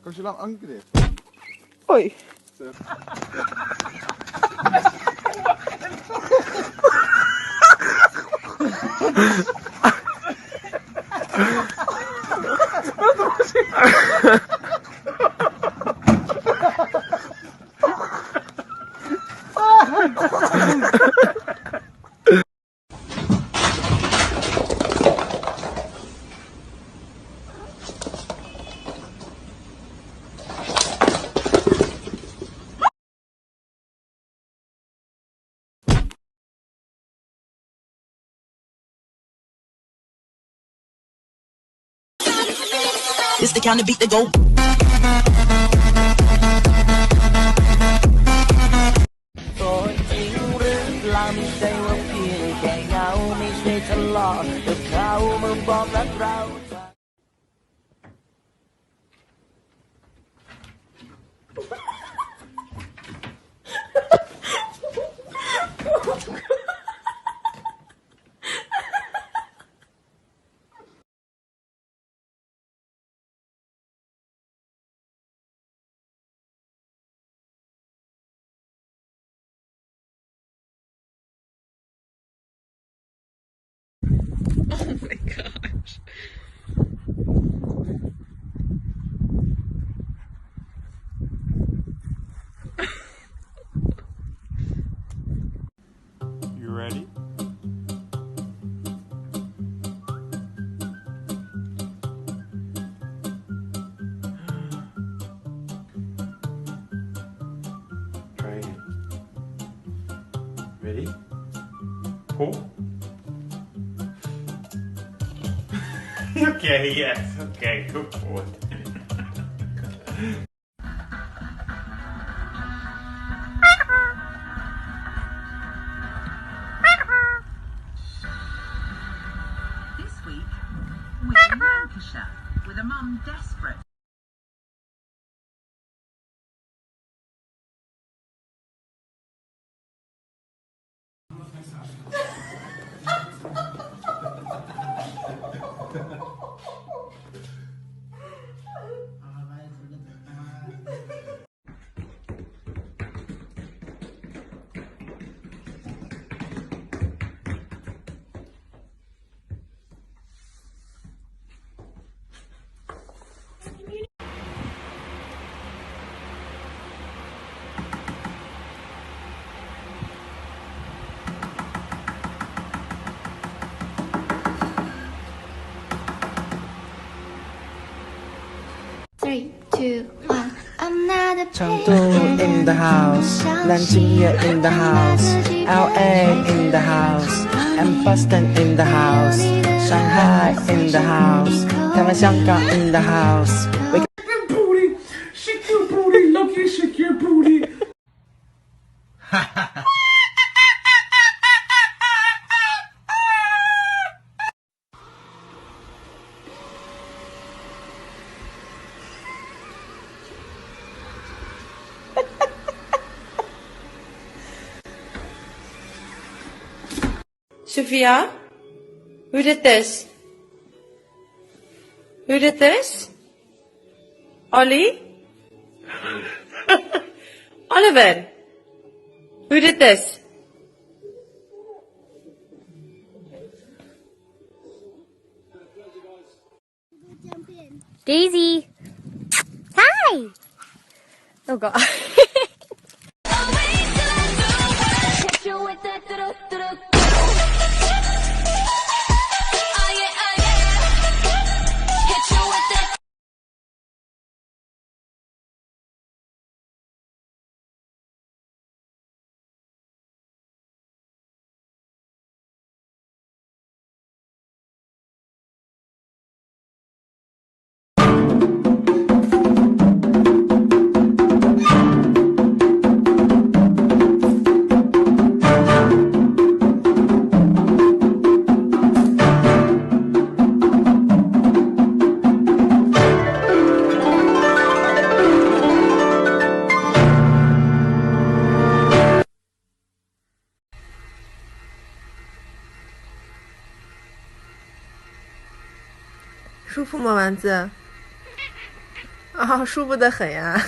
Als je lang ankert. Oi. Zo. It's the kind of beat that go. ตัวจริงหรือเปล่าไม่ใช่ว่าเพียงแค่เงาไม่ใช่ทะเลาะกับเขาเมื่อบอกรักเรา Oh my gosh. You ready? Try again. Ready? Pull. Okay, yes. Okay, go forward. This week, we're in Lancashire with a mum desperate. Three, two, one. I'm not a Chengdu in the house, Nanjing in the house, LA in the house, and Boston in the house, Shanghai in the house, Taiwan, Xianggang in the house. Booty, shake your booty, Loki, shake your booty. Sophia? Who did this? Who did this? Ollie? Oliver? Who did this? Daisy. Hi. Oh God. 啊，舒服得很呀。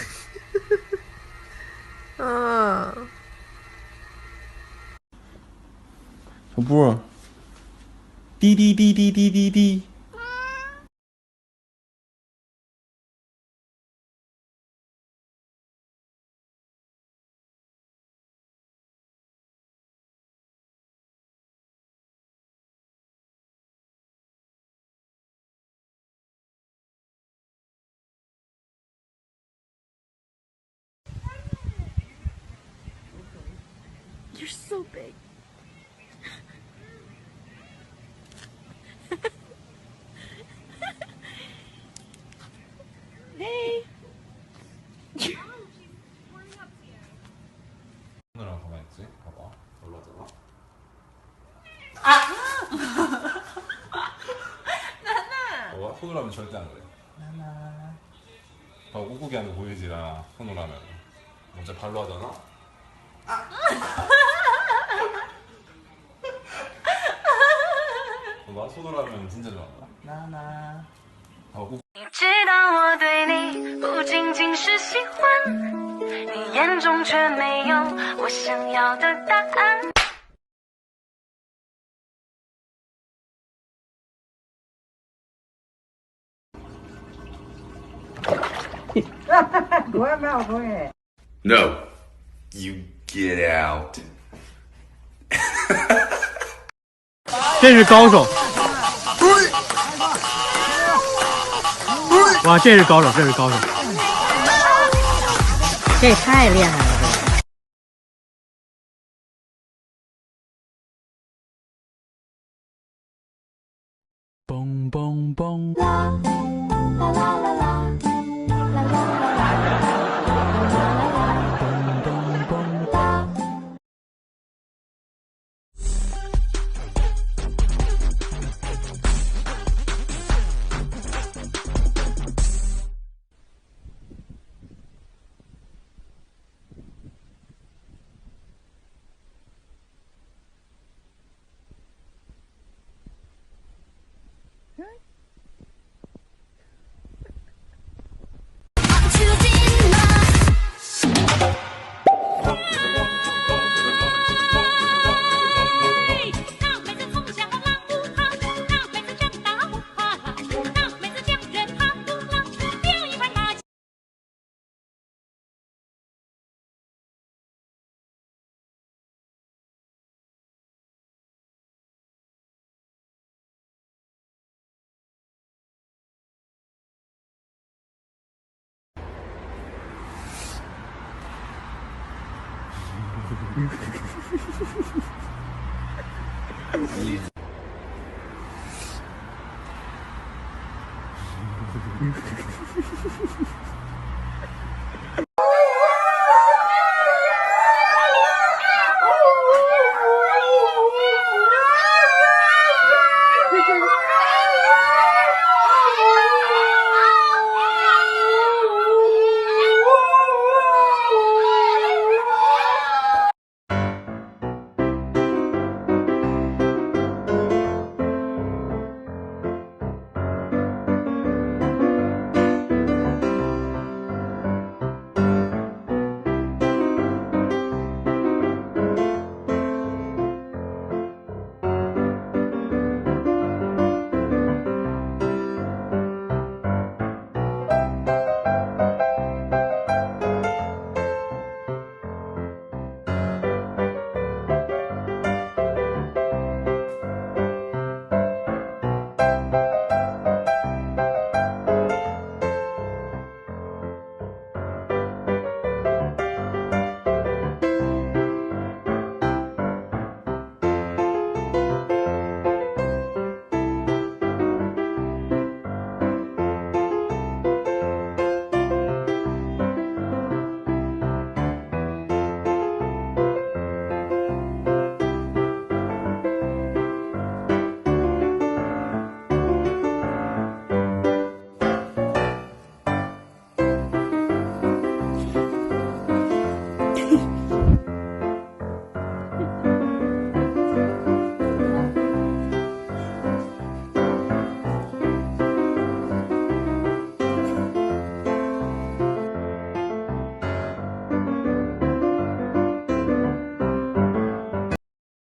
啊，小布，滴滴滴滴滴滴滴。You're so big. Hey. 손으로 가만히 있지? 봐봐. 올라잖아. 나나. 봐봐. 손으로 하면 절대 안 그래. 나나. 봐봐. 꾹꾹이 하는 거 보이지라. 손으로 하면. 먼저 발로 하잖아. 봐봐. 손으로 하면 진짜 좋아한다. 나나. 봐봐. 꾹. 你知道我对你不仅仅是喜欢，你眼中却没有我想要的答案。No, you get out. 这是高手！哇，这是高手，这是高手！这也太厉害了！嘣嘣嘣！